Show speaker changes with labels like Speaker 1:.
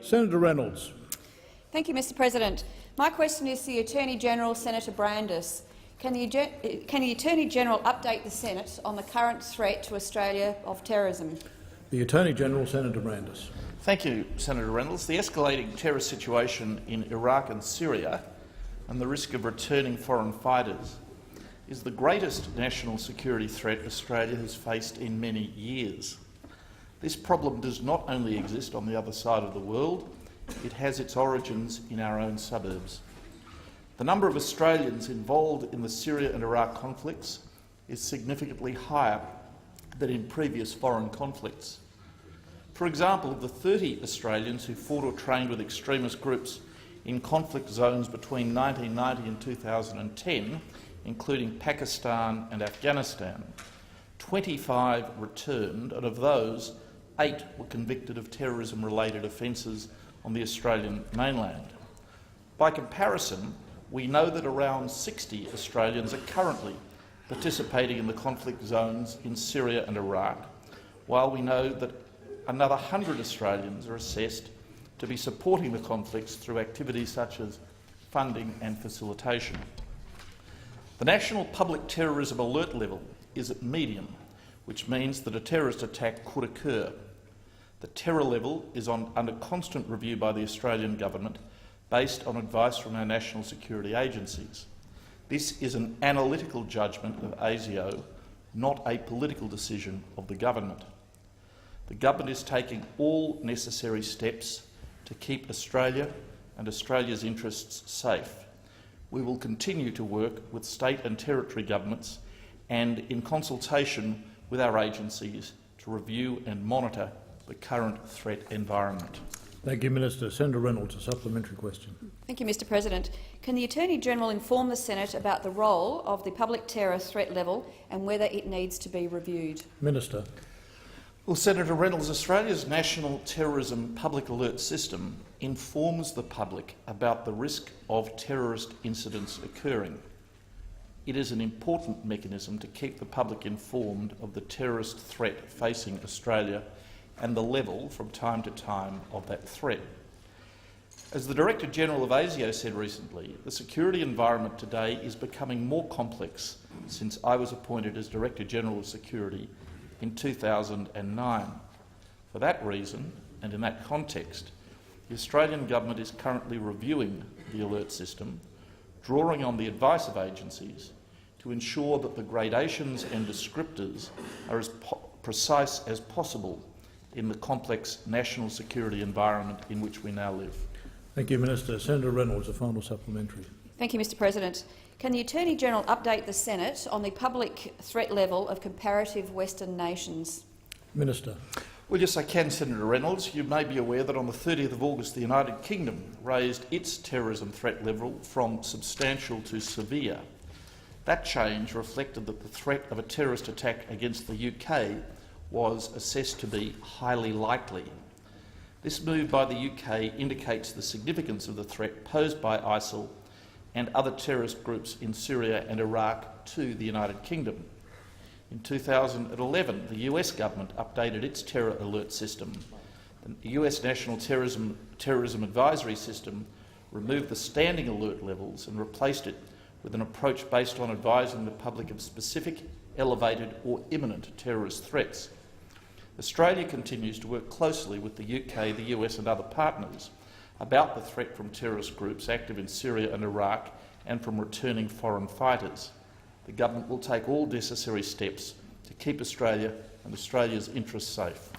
Speaker 1: Senator Reynolds.
Speaker 2: Thank you, Mr President. My question is to the Attorney-General, Senator Brandis. Can the Attorney-General update the Senate on the current threat to Australia of terrorism?
Speaker 1: The Attorney-General, Senator Brandis.
Speaker 3: Thank you, Senator Reynolds. The escalating terror situation in Iraq and Syria and the risk of returning foreign fighters is the greatest national security threat Australia has faced in many years. This problem does not only exist on the other side of the world, it has its origins in our own suburbs. The number of Australians involved in the Syria and Iraq conflicts is significantly higher than in previous foreign conflicts. For example, of the 30 Australians who fought or trained with extremist groups in conflict zones between 1990 and 2010, including Pakistan and Afghanistan, 25 returned, and of those, 8 were convicted of terrorism-related offences on the Australian mainland. By comparison, we know that around 60 Australians are currently participating in the conflict zones in Syria and Iraq, while we know that another 100 Australians are assessed to be supporting the conflicts through activities such as funding and facilitation. The National Public Terrorism Alert level is at medium, which means that a terrorist attack could occur. The terror level is under constant review by the Australian Government based on advice from our national security agencies. This is an analytical judgment of ASIO, not a political decision of the Government. The Government is taking all necessary steps to keep Australia and Australia's interests safe. We will continue to work with state and territory governments and in consultation with our agencies to review and monitor the current threat environment.
Speaker 1: Thank you, Minister. Senator Reynolds, a supplementary question.
Speaker 2: Thank you, Mr President. Can the Attorney-General inform the Senate about the role of the public terror threat level and whether it needs to be reviewed?
Speaker 1: Minister.
Speaker 3: Well, Senator Reynolds, Australia's National Terrorism Public Alert System informs the public about the risk of terrorist incidents occurring. It is an important mechanism to keep the public informed of the terrorist threat facing Australia and the level, from time to time, of that threat. As the Director-General of ASIO said recently, the security environment today is becoming more complex since I was appointed as Director-General of Security in 2009. For that reason, and in that context, the Australian Government is currently reviewing the alert system, drawing on the advice of agencies to ensure that the gradations and descriptors are as precise as possible in the complex national security environment in which we now live.
Speaker 1: Thank you, Minister. Senator Reynolds, a final supplementary.
Speaker 2: Thank you, Mr President. Can the Attorney-General update the Senate on the public threat level of comparative Western nations?
Speaker 1: Minister.
Speaker 3: Well, yes, I can, Senator Reynolds. You may be aware that on the 30th of August the United Kingdom raised its terrorism threat level from substantial to severe. That change reflected that the threat of a terrorist attack against the UK was assessed to be highly likely. This move by the UK indicates the significance of the threat posed by ISIL and other terrorist groups in Syria and Iraq to the United Kingdom. In 2011, the US government updated its terror alert system. The US National Terrorism Advisory System removed the standing alert levels and replaced it with an approach based on advising the public of specific, elevated or imminent terrorist threats. Australia continues to work closely with the UK, the US and other partners about the threat from terrorist groups active in Syria and Iraq and from returning foreign fighters. The Government will take all necessary steps to keep Australia and Australia's interests safe.